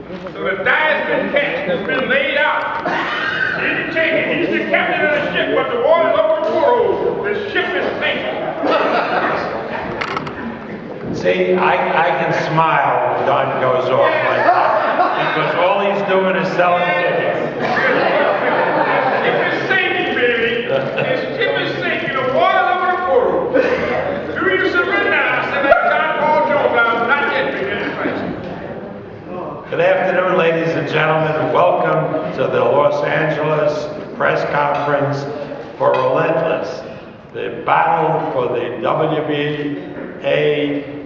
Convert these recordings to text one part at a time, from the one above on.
So the die has been cast, it's been laid out. He's the champion, he's the captain of the ship, but the water's over the world. The ship is sinking. See, I can smile when Don goes off like that, because all he's doing is selling tickets. The ship is sinking, baby. The ship is sinking, the water's over the world. Do you surrender? I said, like John Paul Jones, I'm not yet beginning to fight. Good afternoon, ladies and gentlemen, and welcome to the Los Angeles press conference for Relentless, the battle for the WBA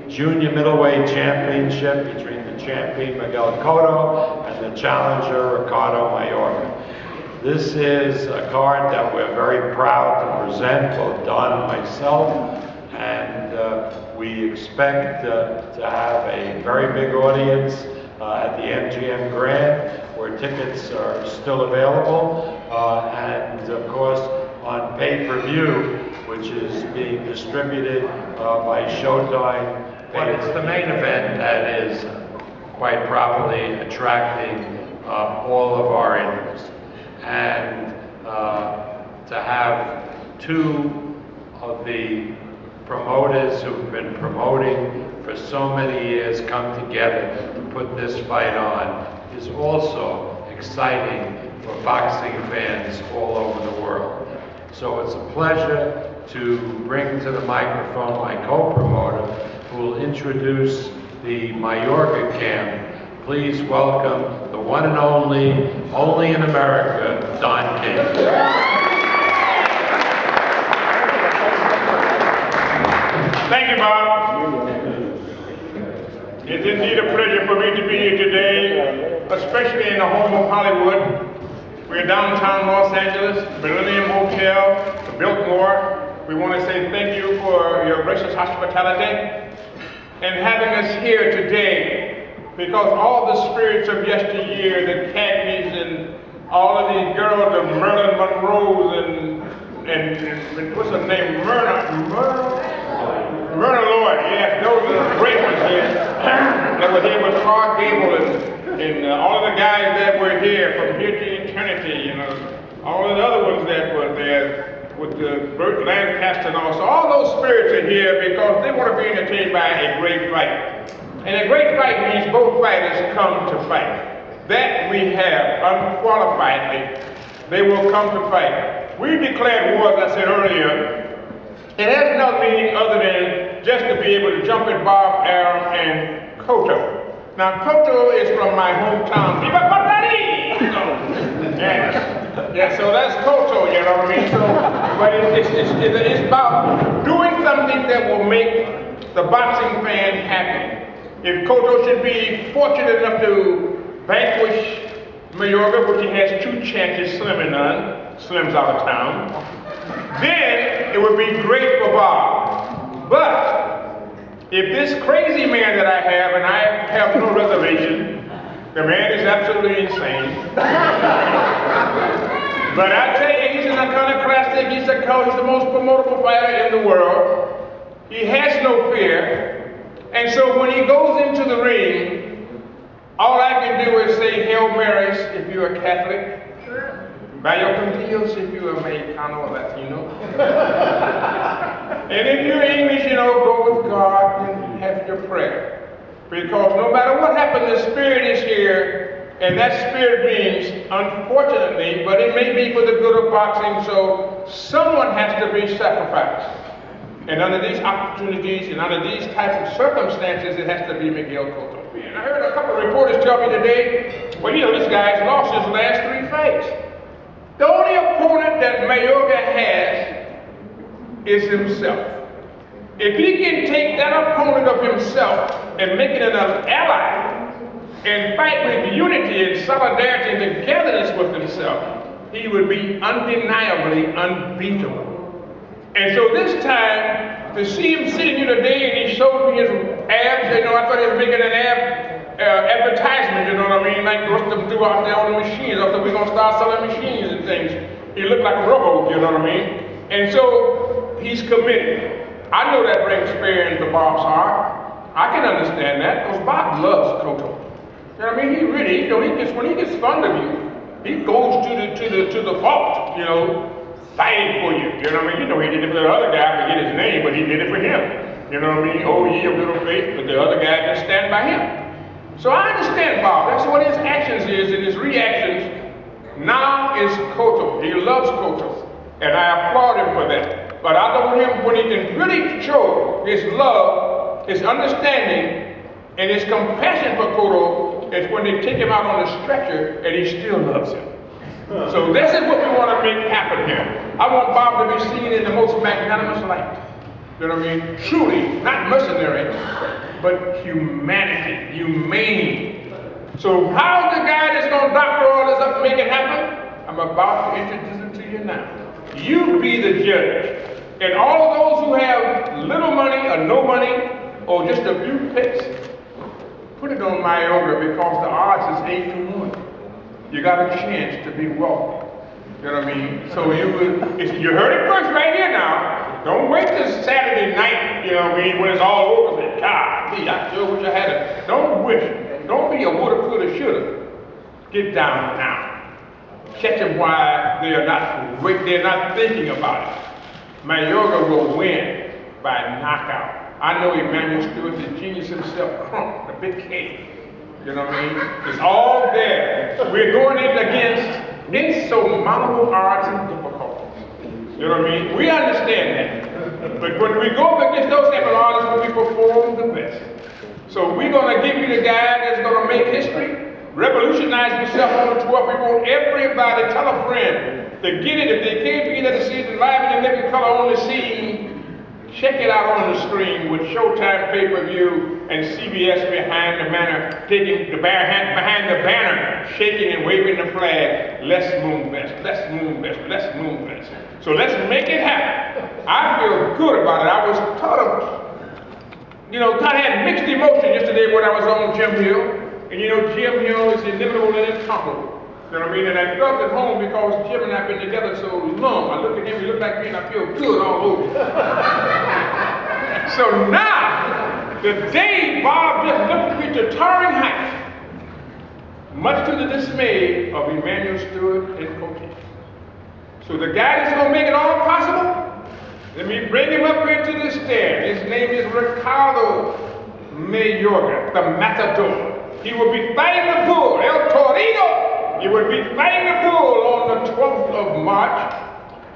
Junior Middleweight Championship between the champion Miguel Cotto and the challenger Ricardo Mayorga. This is a card that we're very proud to present, both Don and myself, and we expect to have a very big audience at the MGM Grand, where tickets are still available, and of course on pay-per-view, which is being distributed by Showtime. But it's the main event that is quite properly attracting all of our interest. And to have two of the promoters who've been promoting for so many years come together to put this fight on is also exciting for boxing fans all over the world. So it's a pleasure to bring to the microphone my co-promoter, who will introduce the Mayorga camp. Please welcome the one and only in America, Don King. Thank you, Bob. It's indeed a pleasure for me to be here today, especially in the home of Hollywood. We're downtown Los Angeles, Millennium Hotel, the Biltmore. We want to say thank you for your gracious hospitality and having us here today, because all the spirits of yesteryear, the Cadneys and all of these girls, the Marilyn Monroes and what's her name, Myrna Lloyd, yes, those are the great ones here that were here with Clark Gable and all of the guys that were here from here to eternity, you know, all of the other ones that were there with the Burt Lancaster and all. So all those spirits are here because they want to be entertained by a great fight. And a great fight means both fighters come to fight. That we have unqualifiedly. They will come to fight. We declared war, as I said earlier. It has no meaning other than just to be able to jump at Bob, Arum, and Cotto. Now, Cotto is from my hometown. Viva Patari! Yeah, so that's Cotto, you know what I mean? So, but it's about doing something that will make the boxing fan happy. If Cotto should be fortunate enough to vanquish Mayorga, which he has two chances, Slim and none, Slim's out of town, then it would be great for Bob. But if this crazy man that I have, and I have no reservation, the man is absolutely insane. But I tell you, he's an iconoclastic, he's the most promotable fighter in the world. He has no fear. And so when he goes into the ring, all I can do is say Hail Marys if you're a Catholic. Vaya con Dios if you're a Mexicano or Latino. And if you're English, you know, go with God and have your prayer. Because no matter what happens, the Spirit is here, and that Spirit means, unfortunately, but it may be for the good of boxing, so someone has to be sacrificed. And under these opportunities and under these types of circumstances, it has to be Miguel Cotto. And I heard a couple of reporters tell me today, well, you know, this guy's lost his last 3 fights. The only opponent that Mayorga has is himself. If he can take that opponent of himself and make it an ally and fight with unity and solidarity and togetherness with himself, he would be undeniably unbeatable. And so this time, to see him sitting here today and he showed me his abs, you know, I thought he was making an advertisement, you know what I mean? Like most of them do out there on the machines. I thought we're going to start selling machines and things. He looked like a rubber, you know what I mean? And so he's committed. I know that brings fear into Bob's heart. I can understand that because Bob loves Cotto. You know what I mean? He really, when he gets fond of you, he goes to the vault, fighting for you. You know what I mean? He did it for the other guy, I forget his name, but he did it for him. You know what I mean? Oh, ye of little faith, but the other guy can stand by him. So I understand Bob. That's what his actions is, and his reactions now is Cotto. He loves Cotto, and I applaud him for that. But I know him when he can really show his love, his understanding, and his compassion for Cotto is when they take him out on the stretcher and he still loves him. So this is what we want to make happen here. I want Bob to be seen in the most magnanimous light. You know what I mean? Truly, not mercenary, but humanity, humane. So how's the guy that's going to doctor all this up and make it happen? I'm about to introduce him to you now. You be the judge. And all of those who have little money or no money or just a few picks, put it on Mayorga because the odds is 8-1. You got a chance to be wealthy. You know what I mean? So you heard it first right here now. Don't wait till Saturday night, you know what I mean, when it's all over. Say, God, I sure wish I had it. Don't wish. Don't be a woulda, coulda, shoulda. Get down now. Catch them while they're not thinking about it. Mayorga will win by knockout. I know Emmanuel Stewart, the genius himself, Crump, the big K. You know what I mean? It's all there. We're going in against insurmountable odds and difficulties. You know what I mean? We understand that. But when we go up against those type of odds, we perform the best. So we're going to give you the guy that's going to make history, revolutionize himself on the 12th. We want everybody, tell a friend, to get it. If they can't be there to see it live in the living color on the scene, check it out on the screen with Showtime pay-per-view and CBS behind the banner, behind the banner, shaking and waving the flag. Let's Moonbest, let's Moonbest, let's Moonbest. So let's make it happen. I feel good about it. I was kind of had mixed emotion yesterday when I was on Jim Hill. And Jim Hill is inimitable and incomparable. You know what I mean? And I felt at home because Jim and I have been together so long. I look at him, he look like me, and I feel good all over. So now, the day Bob just looked me to towering heights, much to the dismay of Emmanuel Stewart and Cotto. So the guy that's going to make it all possible, let me bring him up here to the stand. His name is Ricardo Mayorga, the Matador. He will be fighting the bull, El Torito. He will be fighting the bull on the 12th of March,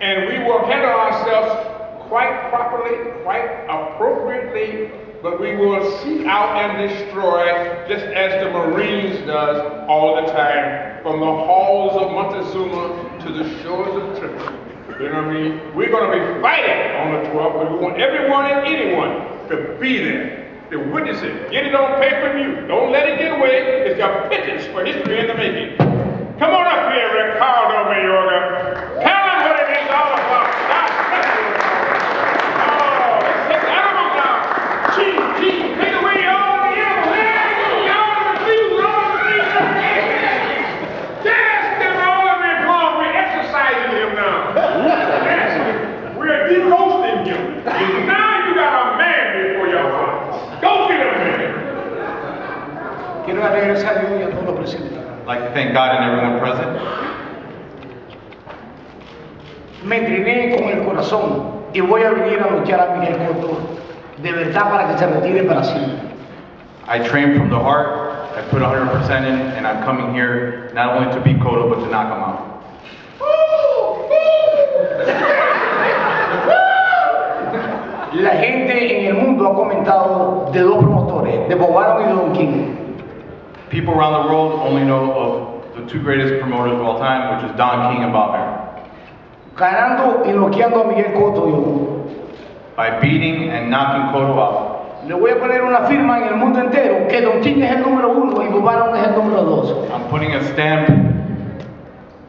and we will handle ourselves quite properly, quite appropriately, but we will seek out and destroy just as the Marines does all the time, from the halls of Montezuma to the shores of Tripoli. You know what I mean? We're going to be fighting on the 12th, but we want everyone and anyone to be there, to witness it. Get it on pay-per-view. Don't let it get away. It's a pittance for history in the making. Come on up here, Ricardo Mayorga. Tell him what it is all about. Oh, let's take Arum now. Chief, take away all the animals. All the thieves. Yes, them all of them wrong. We're exercising him now. Yes, we're de-ghosting him. Now you got a man before your eyes. Go get him, man. Quiero regresar yo y a todos los presentes. I'd like to thank God and everyone present. Me entrené con el corazón y voy a venir a luchar a Miguel Cotto de verdad para que se retire para siempre. I trained from the heart, I put 100% in, and I'm coming here not only to beat Cotto, but to knock him out. La gente en el mundo ha comentado de dos promotores, de Bob Arum y de Don King. People around the world only know of the two greatest promoters of all time, which is Don King and Bob Arum. Ganando y noqueando a Miguel Cotto yo. By beating and knocking Cotto out. Le voy a poner una firma en el mundo entero que Don King es el número 1 y Bob Arum es el número 2. I'm putting a stamp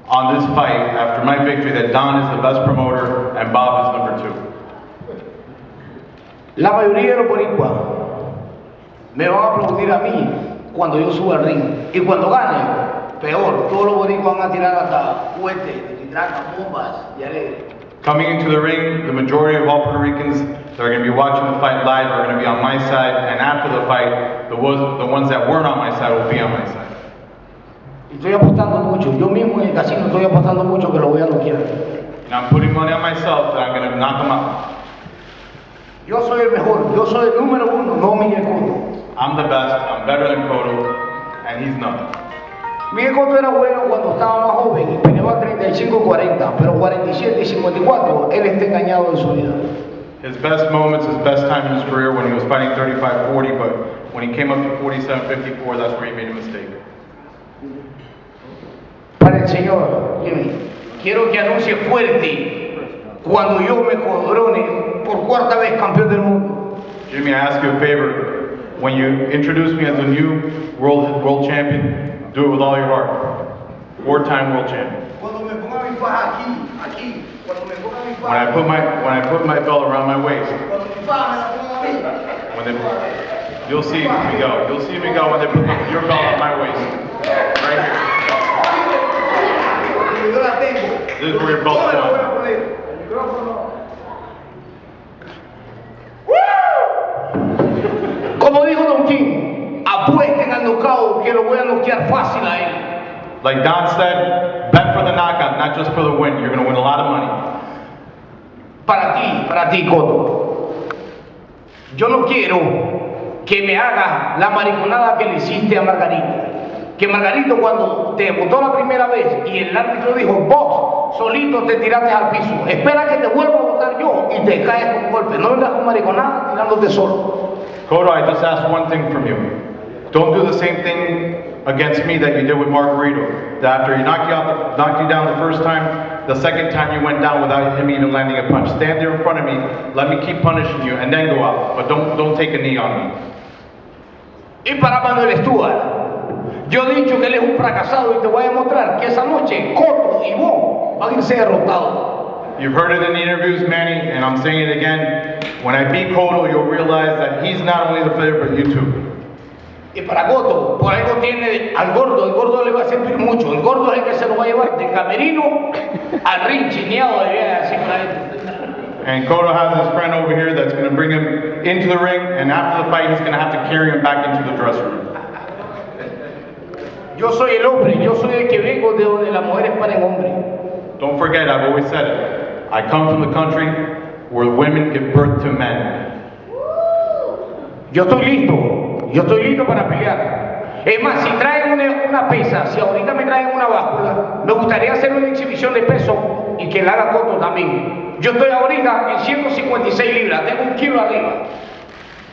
on this fight after my victory that Don is the best promoter and Bob is number 2. La mayoría de los boricuas me van a aplaudir a mí cuando yo suba al ring. Y cuando gane, peor, todos los boricuas van a tirar hasta cohetes, tirar bombas y alegre. Coming into the ring, the majority of all Puerto Ricans that are going to be watching the fight live are going to be on my side, and after the fight, the ones that weren't on my side will be on my side. Estoy apostando mucho, yo mismo en el casino estoy apostando mucho que lo voy a noquear. And I'm putting money on myself that I'm going to knock him out. Yo soy el mejor, yo soy el número uno, no Miguel Cotto. I'm the best, I'm better than Cotto, and he's not. Miguel Cotto era bueno cuando estaba más joven y peleaba 35-40, pero 47 y 54, él está engañado en su vida. His best moments, his best time in his career when he was fighting 35-40, but when he came up to 47-54, that's where he made a mistake. Para el Señor, Jimmy, quiero que anuncie fuerte cuando yo me corone por cuarta vez campeón del mundo. Jimmy, I ask you a favor. When you introduce me as the new world champion, do it with all your heart. 4-time world champion. Cuando me ponga mi faja aquí, cuando me ponga mi When I put my belt around my waist. cuando mi faja me la ponga a mí. You'll see Miguel. You'll see Miguel when they put your belt on my waist. Right here. Yo la tengo. This is where your belt's Yo me la voy a going. poner. El micrófono. Como dijo Don King, apuesten al knockout que lo voy a noquear fácil a él. Like Don said, bet for the knockout, not just for the win. You're going to win a lot of money. Para ti, Cotto. Yo no quiero que me hagas la mariconada que le hiciste a Margarito. Que Margarito cuando te votó la primera vez y el árbitro dijo, vos solito te tiraste al piso. Espera que te vuelva a votar yo y te caes con golpe. No vengas con mariconada tirándote solo. Cotto, I just ask one thing from you. Don't do the same thing against me that you did with Margarito. That after he knocked you down the first time, the second time you went down without him even landing a punch. Stand there in front of me, let me keep punishing you, and then go out. But don't take a knee on me. Y para Manuel Stewart, yo he dicho que él es un fracasado y te voy a demostrar que esa noche Cotto y vos van a irse derrotados. You've heard it in the interviews, Manny, and I'm saying it again. When I beat Cotto, you'll realize that he's not only the fighter, but you too. Y para Cotto, por algo tiene al gordo, el gordo le va a servir mucho. El gordo es el que se lo va a llevar del camerino al ring chineado de vida, así claramente. And Cotto has his friend over here that's going to bring him into the ring, and after the fight, he's going to have to carry him back into the dressing room. Yo soy el hombre, yo soy el que vengo de donde las mujeres paren hombre. Don't forget, I've always said it. I come from the country where women give birth to men. Yo estoy listo para pelear. Es más, si traen una pesa, si ahorita me traen una báscula, me gustaría hacer una exhibición de peso y que la haga Cotto también. Yo estoy ahorita en 156 libras, tengo 1 kilo arriba.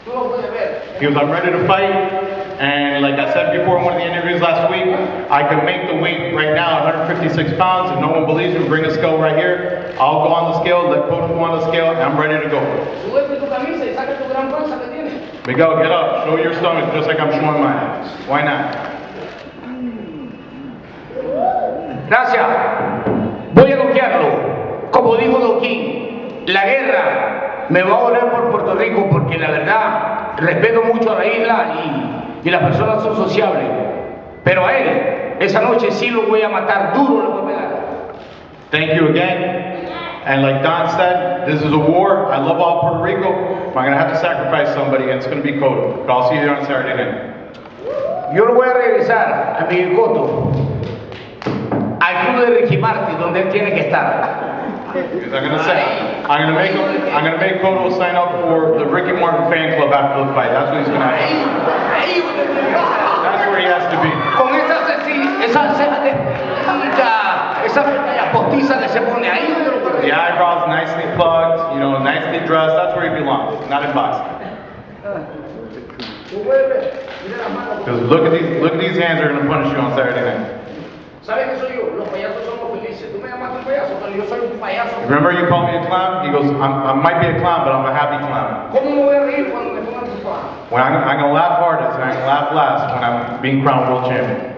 Tú lo puedes ver. Because I'm ready to fight, and like I said before in one of the interviews last week, I can make the weight right now 156 pounds. If no one believes me, bring a scale right here. I'll go on the scale, let Cotto go on the scale, and I'm ready to go. Súbete tu camisa y saca tu gran panza que tienes. Miguel, get up, show your stomach just like I'm showing mine. Why not? Gracias. Voy a noquearlo. Como dijo Don King, la guerra me va a doler por Puerto Rico porque la verdad respeto mucho a la isla y las personas son sociables. Pero a él, esa noche sí lo voy a matar, duro lo voy a pegar. Thank you again. And like Don said, this is a war. I love all Puerto Rico. But I'm going to have to sacrifice somebody, and it's going to be Cotto. But I'll see you there on Saturday night. Yo lo voy a regresar a Miguel Cotto al club de Ricky Martin, donde él tiene que estar. Because I'm going to make Cotto sign up for the Ricky Martin fan club after the fight. That's what he's going to have. That's where he has to be. Con esa pestaña postiza que se pone ahí. The eyebrows nicely plugged, you know, nicely dressed. That's where he belongs, not in boxing. Because look at these hands are going to punish you on Saturday night. ¿Sabes qué soy yo? Los payasos somos felices. Tú me llamaste un payaso, pero yo soy un payaso. Remember you called me a clown? He goes, I might be a clown, but I'm a happy clown. ¿Cómo me voy a reír cuando me pongan tu faja? When I'm going to laugh hardest and I'm going to laugh last when I'm being crowned world champion.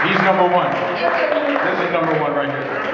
He's number one. This is number one right here.